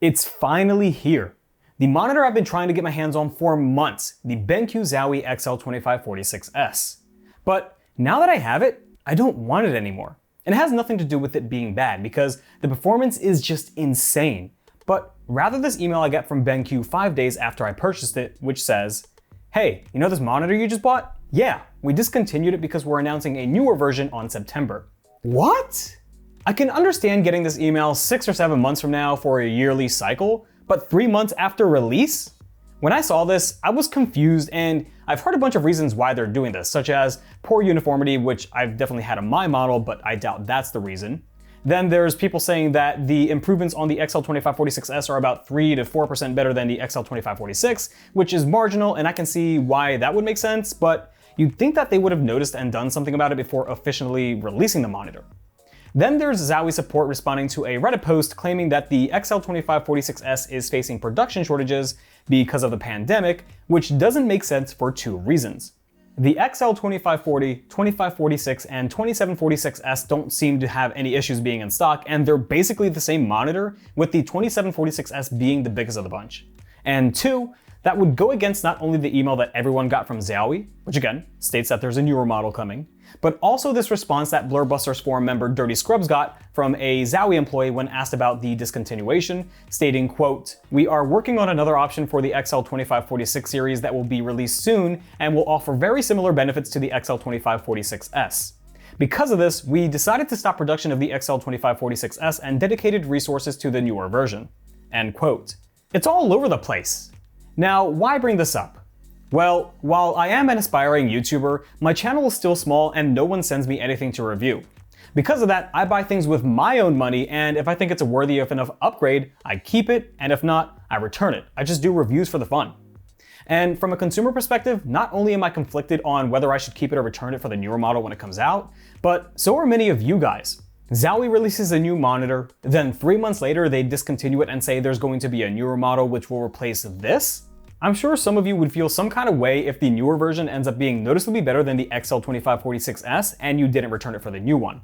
It's finally here. The monitor I've been trying to get my hands on for months, the BenQ Zowie XL2546S. But now that I have it, I don't want it anymore. And it has nothing to do with it being bad, because the performance is just insane. But rather this email I get from BenQ 5 days after I purchased it, which says, "Hey, you know this monitor you just bought? Yeah, we discontinued it because we're announcing a newer version on September." What? I can understand getting this email 6 or 7 months from now for a yearly cycle, but 3 months after release? When I saw this, I was confused, and I've heard a bunch of reasons why they're doing this, such as poor uniformity, which I've definitely had on my model, but I doubt that's the reason. Then there's people saying that the improvements on the XL2546S are about 3 to 4% better than the XL2546, which is marginal, and I can see why that would make sense, but you'd think that they would have noticed and done something about it before officially releasing the monitor. Then there's Zowie support responding to a Reddit post claiming that the XL2546S is facing production shortages because of the pandemic, which doesn't make sense for 2 reasons. The XL2540, 2546, and 2746S don't seem to have any issues being in stock, and they're basically the same monitor, with the 2746S being the biggest of the bunch. And 2, that would go against not only the email that everyone got from Zowie, which again states that there's a newer model coming, but also this response that Blurbusters forum member Dirty Scrubs got from a Zowie employee when asked about the discontinuation, stating, quote, "We are working on another option for the XL2546 series that will be released soon and will offer very similar benefits to the XL2546S. Because of this, we decided to stop production of the XL2546S and dedicated resources to the newer version." End quote. It's all over the place. Now, why bring this up? Well, while I am an aspiring YouTuber, my channel is still small and no one sends me anything to review. Because of that, I buy things with my own money, and if I think it's a worthy enough upgrade, I keep it, and if not, I return it. I just do reviews for the fun. And from a consumer perspective, not only am I conflicted on whether I should keep it or return it for the newer model when it comes out, but so are many of you guys. Zowie releases a new monitor, then 3 months later they discontinue it and say there's going to be a newer model which will replace this? I'm sure some of you would feel some kind of way if the newer version ends up being noticeably better than the XL2546S and you didn't return it for the new one.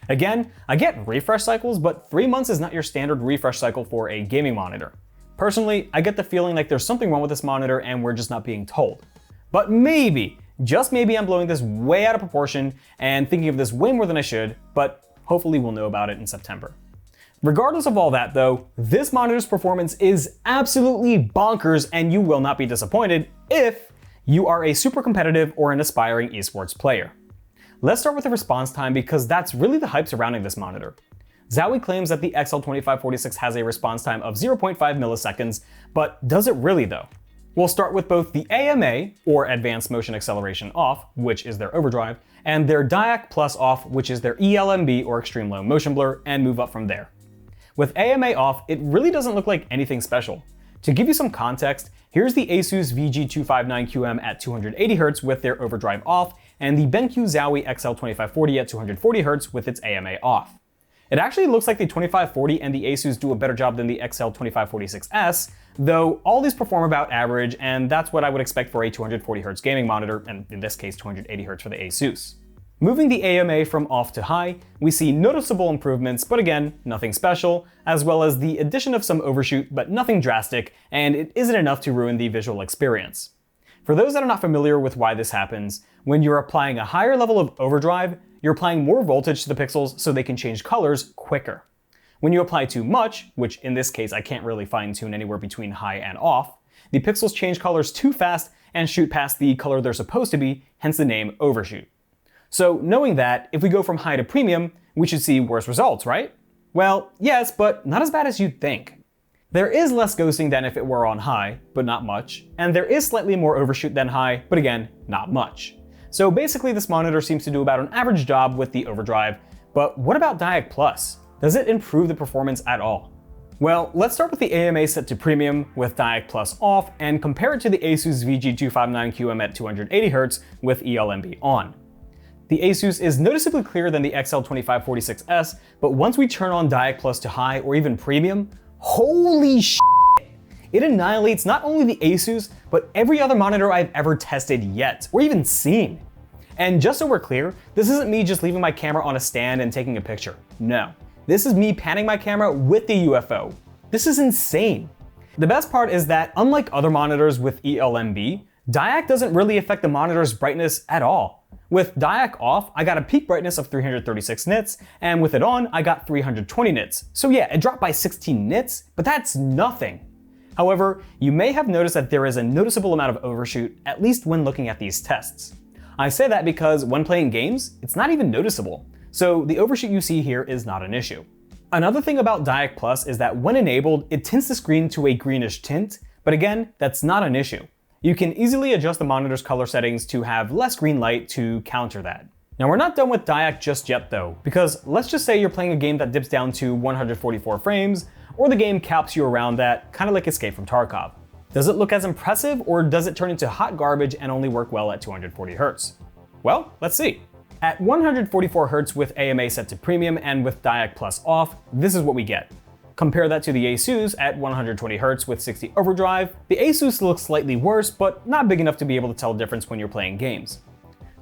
Again, I get refresh cycles, but 3 months is not your standard refresh cycle for a gaming monitor. Personally, I get the feeling like there's something wrong with this monitor and we're just not being told. But maybe, just maybe I'm blowing this way out of proportion and thinking of this way more than I should, but hopefully we'll know about it in September. Regardless of all that though, this monitor's performance is absolutely bonkers and you will not be disappointed if you are a super competitive or an aspiring esports player. Let's start with the response time because that's really the hype surrounding this monitor. Zowie claims that the XL2546 has a response time of 0.5 milliseconds, but does it really though? We'll start with both the AMA, or Advanced Motion Acceleration off, which is their overdrive, and their DIAC Plus off, which is their ELMB or Extreme Low Motion Blur, and move up from there. With AMA off, it really doesn't look like anything special. To give you some context, here's the Asus VG259QM at 280Hz with their overdrive off, and the BenQ Zowie XL2540 at 240Hz with its AMA off. It actually looks like the 2540 and the Asus do a better job than the XL2546S, though all these perform about average, and that's what I would expect for a 240Hz gaming monitor, and in this case 280Hz for the Asus. Moving the AMA from off to high, we see noticeable improvements, but again, nothing special, as well as the addition of some overshoot, but nothing drastic, and it isn't enough to ruin the visual experience. For those that are not familiar with why this happens, when you're applying a higher level of overdrive, you're applying more voltage to the pixels so they can change colors quicker. When you apply too much, which in this case I can't really fine tune anywhere between high and off, the pixels change colors too fast and shoot past the color they're supposed to be, hence the name overshoot. So knowing that, if we go from high to premium, we should see worse results, right? Well, yes, but not as bad as you'd think. There is less ghosting than if it were on high, but not much, and there is slightly more overshoot than high, but again, not much. So basically this monitor seems to do about an average job with the overdrive, but what about DIAC Plus? Does it improve the performance at all? Well, let's start with the AMA set to premium with DIAC Plus off and compare it to the Asus VG259QM at 280Hz with ELMB on. The Asus is noticeably clearer than the XL2546S, but once we turn on DIAC Plus to high or even premium, holy shit! It annihilates not only the Asus, but every other monitor I've ever tested yet, or even seen. And just so we're clear, this isn't me just leaving my camera on a stand and taking a picture. No. This is me panning my camera with the UFO. This is insane. The best part is that unlike other monitors with ELMB, DIAC doesn't really affect the monitor's brightness at all. With DIAC off, I got a peak brightness of 336 nits, and with it on, I got 320 nits. So yeah, it dropped by 16 nits, but that's nothing. However, you may have noticed that there is a noticeable amount of overshoot, at least when looking at these tests. I say that because when playing games, it's not even noticeable. So the overshoot you see here is not an issue. Another thing about DIAC Plus is that when enabled, it tints the screen to a greenish tint, but again, that's not an issue. You can easily adjust the monitor's color settings to have less green light to counter that. Now we're not done with DIAC just yet though, because let's just say you're playing a game that dips down to 144 frames, or the game caps you around that, kind of like Escape from Tarkov. Does it look as impressive, or does it turn into hot garbage and only work well at 240 Hz? Well, let's see. At 144 Hz with AMA set to premium and with DIAC Plus off, this is what we get. Compare that to the Asus at 120 Hz with 60 overdrive. The Asus looks slightly worse, but not big enough to be able to tell the difference when you're playing games.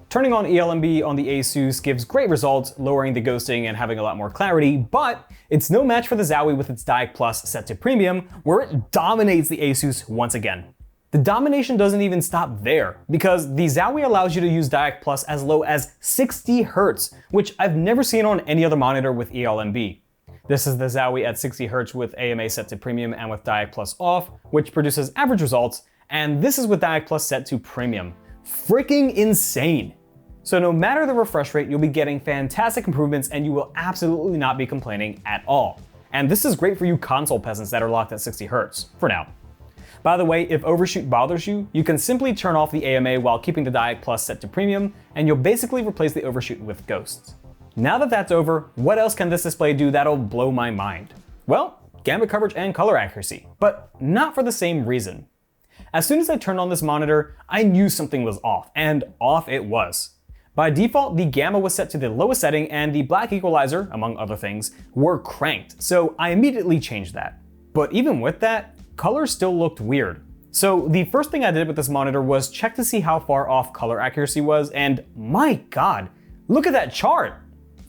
Turning on ELMB on the Asus gives great results, lowering the ghosting and having a lot more clarity, but it's no match for the Zowie with its DIAC Plus set to premium, where it dominates the Asus once again. The domination doesn't even stop there, because the Zowie allows you to use DIAC Plus as low as 60 Hz, which I've never seen on any other monitor with ELMB. This is the Zowie at 60 Hz with AMA set to premium and with DIAC Plus off, which produces average results, and this is with DIAC Plus set to premium. Freaking insane! So no matter the refresh rate, you'll be getting fantastic improvements and you will absolutely not be complaining at all. And this is great for you console peasants that are locked at 60 Hz, for now. By the way, if overshoot bothers you, you can simply turn off the AMA while keeping the DIAC Plus set to premium, and you'll basically replace the overshoot with ghosts. Now that that's over, what else can this display do that'll blow my mind? Well, gamut coverage and color accuracy, but not for the same reason. As soon as I turned on this monitor, I knew something was off, and off it was. By default, the gamma was set to the lowest setting and the black equalizer, among other things, were cranked, so I immediately changed that. But even with that, color still looked weird. So the first thing I did with this monitor was check to see how far off color accuracy was, and my god, look at that chart!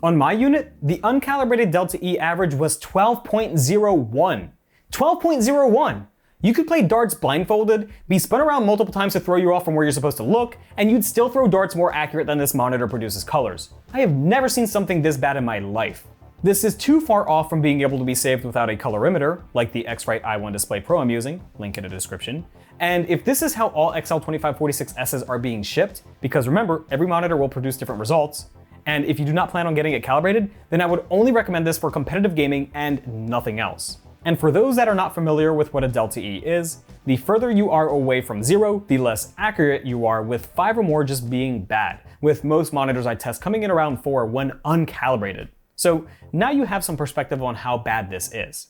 On my unit, the uncalibrated Delta E average was 12.01. 12.01! You could play darts blindfolded, be spun around multiple times to throw you off from where you're supposed to look, and you'd still throw darts more accurate than this monitor produces colors. I have never seen something this bad in my life. This is too far off from being able to be saved without a colorimeter, like the X-Rite i1 Display Pro I'm using, link in the description. And if this is how all XL2546Ss are being shipped, because remember, every monitor will produce different results, and if you do not plan on getting it calibrated, then I would only recommend this for competitive gaming and nothing else. And for those that are not familiar with what a Delta E is, the further you are away from 0, the less accurate you are, with 5 or more just being bad, with most monitors I test coming in around 4 when uncalibrated. So now you have some perspective on how bad this is.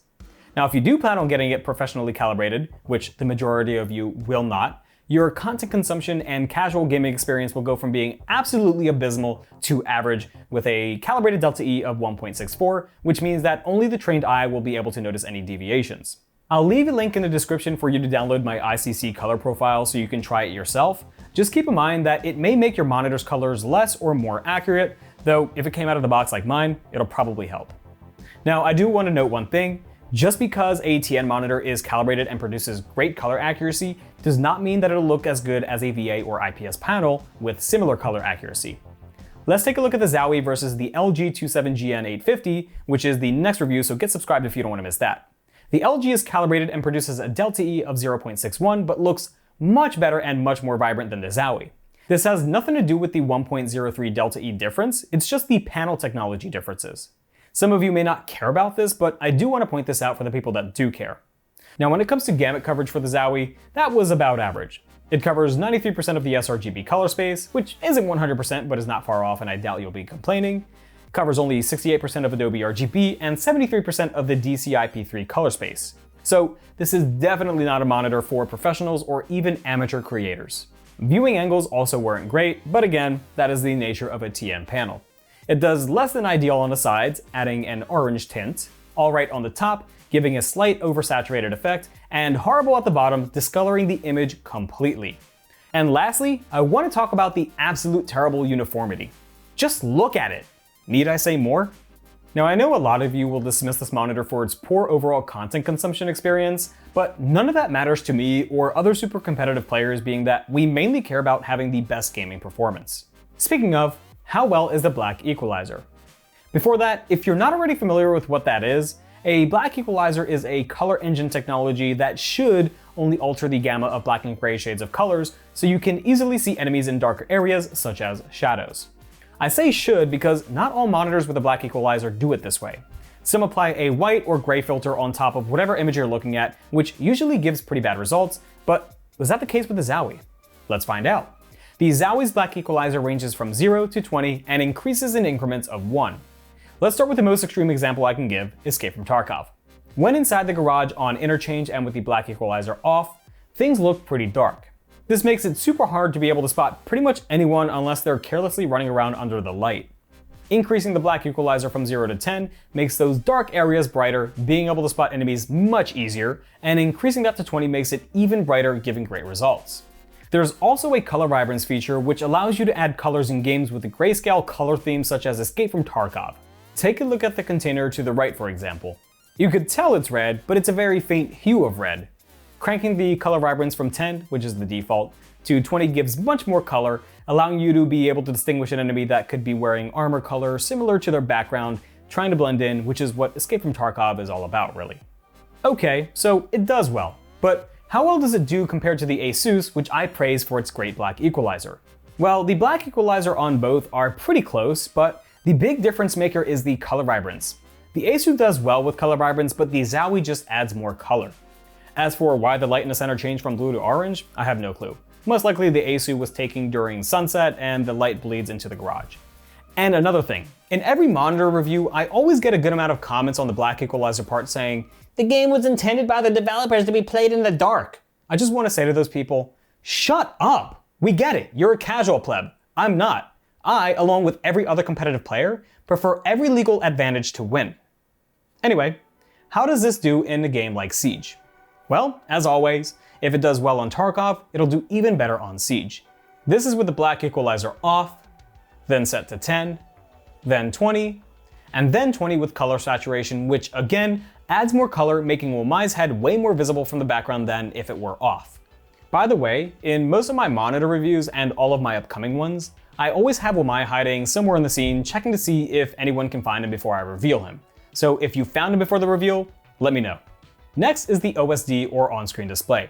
Now, if you do plan on getting it professionally calibrated, which the majority of you will not, your content consumption and casual gaming experience will go from being absolutely abysmal to average with a calibrated Delta E of 1.64, which means that only the trained eye will be able to notice any deviations. I'll leave a link in the description for you to download my ICC color profile so you can try it yourself. Just keep in mind that it may make your monitor's colors less or more accurate, though if it came out of the box like mine, it'll probably help. Now, I do want to note one thing. Just because a TN monitor is calibrated and produces great color accuracy does not mean that it'll look as good as a VA or IPS panel with similar color accuracy. Let's take a look at the Zowie versus the LG 27GN850, which is the next review, so get subscribed if you don't want to miss that. The LG is calibrated and produces a Delta E of 0.61, but looks much better and much more vibrant than the Zowie. This has nothing to do with the 1.03 Delta E difference, it's just the panel technology differences. Some of you may not care about this, but I do want to point this out for the people that do care. Now, when it comes to gamut coverage for the Zowie, that was about average. It covers 93% of the sRGB color space, which isn't 100% but is not far off and I doubt you'll be complaining. Covers only 68% of Adobe RGB and 73% of the DCI-P3 color space. So this is definitely not a monitor for professionals or even amateur creators. Viewing angles also weren't great, but again, that is the nature of a TN panel. It does less than ideal on the sides, adding an orange tint, all right on the top, giving a slight oversaturated effect, and horrible at the bottom, discoloring the image completely. And lastly, I want to talk about the absolute terrible uniformity. Just look at it. Need I say more? Now I know a lot of you will dismiss this monitor for its poor overall content consumption experience, but none of that matters to me or other super competitive players, being that we mainly care about having the best gaming performance. Speaking of, how well is the black equalizer? Before that, if you're not already familiar with what that is, a black equalizer is a color engine technology that should only alter the gamma of black and gray shades of colors so you can easily see enemies in darker areas such as shadows. I say should because not all monitors with a black equalizer do it this way. Some apply a white or gray filter on top of whatever image you're looking at, which usually gives pretty bad results, but was that the case with the Zowie? Let's find out. The Zowie's black equalizer ranges from 0 to 20 and increases in increments of 1. Let's start with the most extreme example I can give, Escape from Tarkov. When inside the garage on interchange and with the black equalizer off, things look pretty dark. This makes it super hard to be able to spot pretty much anyone unless they're carelessly running around under the light. Increasing the black equalizer from 0 to 10 makes those dark areas brighter, being able to spot enemies much easier, and increasing that to 20 makes it even brighter, giving great results. There's also a color vibrance feature which allows you to add colors in games with a grayscale color theme such as Escape from Tarkov. Take a look at the container to the right, for example. You could tell it's red, but it's a very faint hue of red. Cranking the color vibrance from 10, which is the default, to 20 gives much more color, allowing you to be able to distinguish an enemy that could be wearing armor color similar to their background, trying to blend in, which is what Escape from Tarkov is all about, really. Okay, so it does well, but how well does it do compared to the Asus, which I praise for its great black equalizer? Well, the black equalizer on both are pretty close, but the big difference maker is the color vibrance. The Asus does well with color vibrance, but the Zowie just adds more color. As for why the light in the center changed from blue to orange, I have no clue. Most likely the Asus was taking during sunset and the light bleeds into the garage. And another thing, in every monitor review, I always get a good amount of comments on the black equalizer part saying, "The game was intended by the developers to be played in the dark." I just want to say to those people, shut up! We get it, you're a casual pleb. I'm not. I, along with every other competitive player, prefer every legal advantage to win. Anyway, how does this do in a game like Siege? Well, as always, if it does well on Tarkov, it'll do even better on Siege. This is with the black equalizer off, then set to 10, then 20, and then 20 with color saturation, which again adds more color, making Wamai's head way more visible from the background than if it were off. By the way, in most of my monitor reviews and all of my upcoming ones, I always have Wamai hiding somewhere in the scene, checking to see if anyone can find him before I reveal him. So if you found him before the reveal, let me know. Next is the OSD, or on-screen display.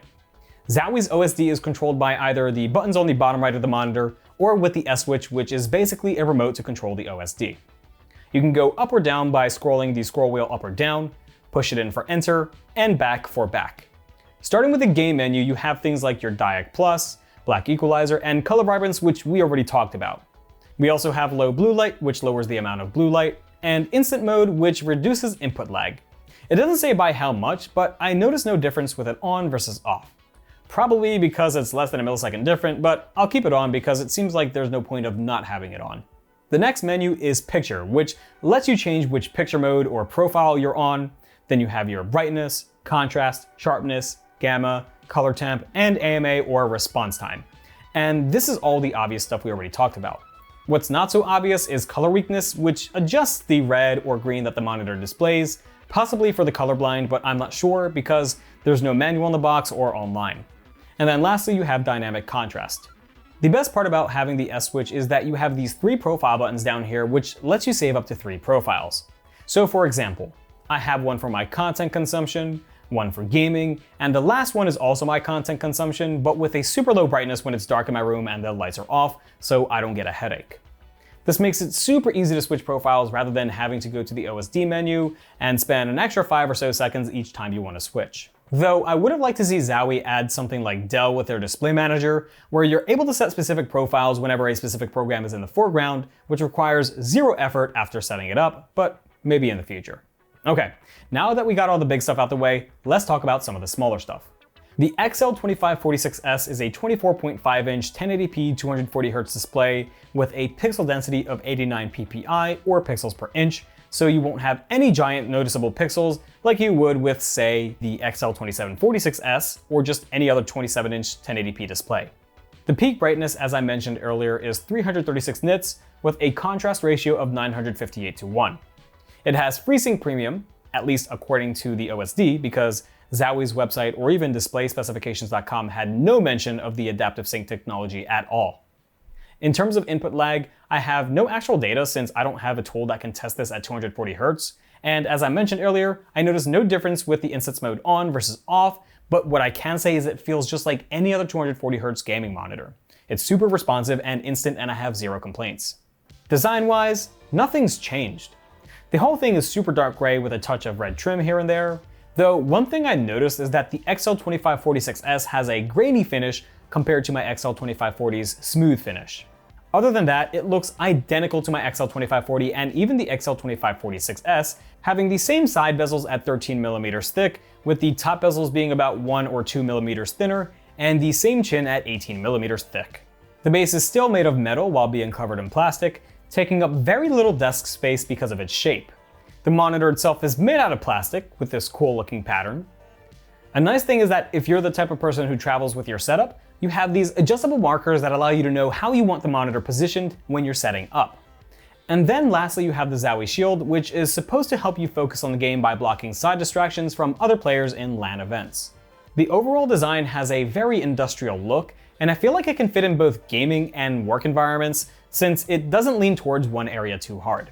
Zowie's OSD is controlled by either the buttons on the bottom right of the monitor or with the S switch, which is basically a remote to control the OSD. You can go up or down by scrolling the scroll wheel up or down, push it in for enter, and back for back. Starting with the game menu, you have things like your Diac Plus, black equalizer, and color vibrance, which we already talked about. We also have low blue light, which lowers the amount of blue light, and instant mode, which reduces input lag. It doesn't say by how much, but I notice no difference with it on versus off. Probably because it's less than a millisecond different, but I'll keep it on because it seems like there's no point of not having it on. The next menu is picture, which lets you change which picture mode or profile you're on. Then you have your brightness, contrast, sharpness, gamma, color temp, and AMA or response time. And this is all the obvious stuff we already talked about. What's not so obvious is color weakness, which adjusts the red or green that the monitor displays, possibly for the colorblind, but I'm not sure because there's no manual in the box or online. And then lastly, you have dynamic contrast. The best part about having the S switch is that you have these 3 profile buttons down here, which lets you save up to 3 profiles. So for example, I have one for my content consumption, one for gaming, and the last one is also my content consumption, but with a super low brightness when it's dark in my room and the lights are off, so I don't get a headache. This makes it super easy to switch profiles rather than having to go to the OSD menu and spend an extra 5 or so seconds each time you want to switch. Though I would have liked to see Zowie add something like Dell with their display manager, where you're able to set specific profiles whenever a specific program is in the foreground, which requires 0 effort after setting it up, but maybe in the future. Okay, now that we got all the big stuff out the way, let's talk about some of the smaller stuff. The XL2546S is a 24.5-inch 1080p 240Hz display with a pixel density of 89 ppi or pixels per inch, so you won't have any giant noticeable pixels like you would with, say, the XL2746S or just any other 27-inch 1080p display. The peak brightness, as I mentioned earlier, is 336 nits with a contrast ratio of 958:1. It has FreeSync Premium, at least according to the OSD, because Zowie's website or even DisplaySpecifications.com had no mention of the adaptive sync technology at all. In terms of input lag, I have no actual data since I don't have a tool that can test this at 240 Hz. And as I mentioned earlier, I noticed no difference with the instance mode on versus off, but what I can say is it feels just like any other 240 Hz gaming monitor. It's super responsive and instant, and I have zero complaints. Design-wise, nothing's changed. The whole thing is super dark gray with a touch of red trim here and there, though one thing I noticed is that the XL2546S has a grainy finish compared to my XL2540's smooth finish. Other than that, it looks identical to my XL2540 and even the XL2546S, having the same side bezels at 13mm thick, with the top bezels being about 1 or 2mm thinner, and the same chin at 18mm thick. The base is still made of metal while being covered in plastic, taking up very little desk space because of its shape. The monitor itself is made out of plastic with this cool looking pattern. A nice thing is that if you're the type of person who travels with your setup, you have these adjustable markers that allow you to know how you want the monitor positioned when you're setting up. And then lastly, you have the Zowie Shield, which is supposed to help you focus on the game by blocking side distractions from other players in LAN events. The overall design has a very industrial look, and I feel like it can fit in both gaming and work environments since it doesn't lean towards one area too hard.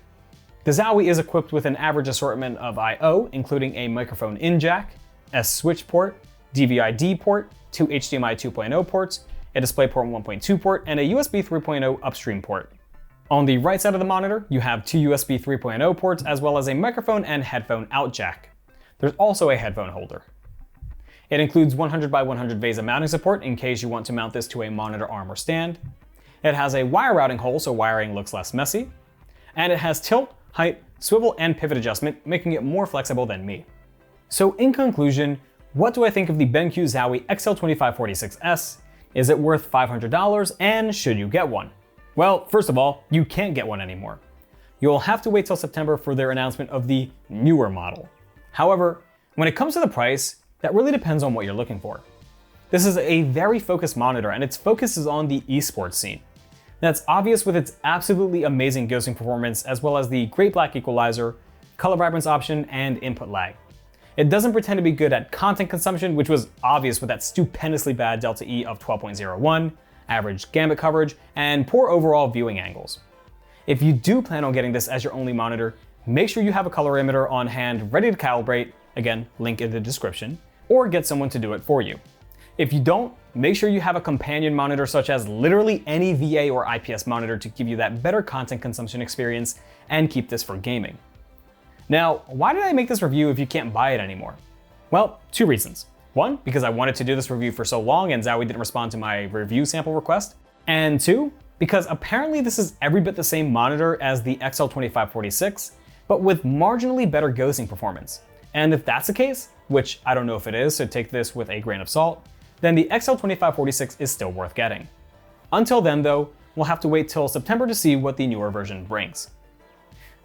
The Zowie is equipped with an average assortment of I/O, including a microphone in jack, a switch port, DVI-D port, 2 HDMI 2.0 ports, a DisplayPort 1.2 port, and a USB 3.0 upstream port. On the right side of the monitor, you have 2 USB 3.0 ports as well as a microphone and headphone out jack. There's also a headphone holder. It includes 100 by 100 VESA mounting support in case you want to mount this to a monitor arm or stand. It has a wire routing hole so wiring looks less messy. And it has tilt, height, swivel, and pivot adjustment, making it more flexible than me. So in conclusion, what do I think of the BenQ Zowie XL2546S? Is it worth $500, and should you get one? Well, first of all, you can't get one anymore. You'll have to wait till September for their announcement of the newer model. However, when it comes to the price, that really depends on what you're looking for. This is a very focused monitor, and its focus is on the esports scene. That's obvious with its absolutely amazing ghosting performance, as well as the great black equalizer, color vibrance option, and input lag. It doesn't pretend to be good at content consumption, which was obvious with that stupendously bad Delta E of 12.01, average Gamut coverage, and poor overall viewing angles. If you do plan on getting this as your only monitor, make sure you have a colorimeter on hand ready to calibrate, again, link in the description, or get someone to do it for you. If you don't, make sure you have a companion monitor such as literally any VA or IPS monitor to give you that better content consumption experience and keep this for gaming. Now, why did I make this review if you can't buy it anymore? Well, 2 reasons. 1, because I wanted to do this review for so long and Zowie didn't respond to my review sample request. And 2, because apparently this is every bit the same monitor as the XL2546, but with marginally better ghosting performance. And if that's the case, which I don't know if it is, so take this with a grain of salt, then the XL2546 is still worth getting. Until then though, we'll have to wait till September to see what the newer version brings.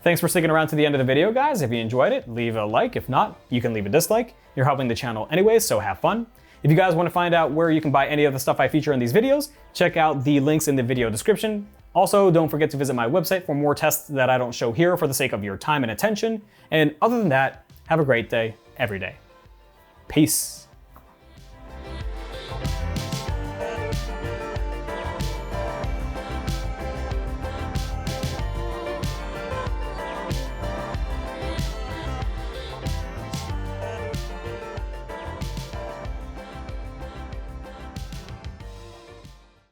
Thanks for sticking around to the end of the video, guys. If you enjoyed it, leave a like. If not, you can leave a dislike. You're helping the channel anyways, so have fun. If you guys want to find out where you can buy any of the stuff I feature in these videos, check out the links in the video description. Also, don't forget to visit my website for more tests that I don't show here for the sake of your time and attention. And other than that, have a great day, every day. Peace.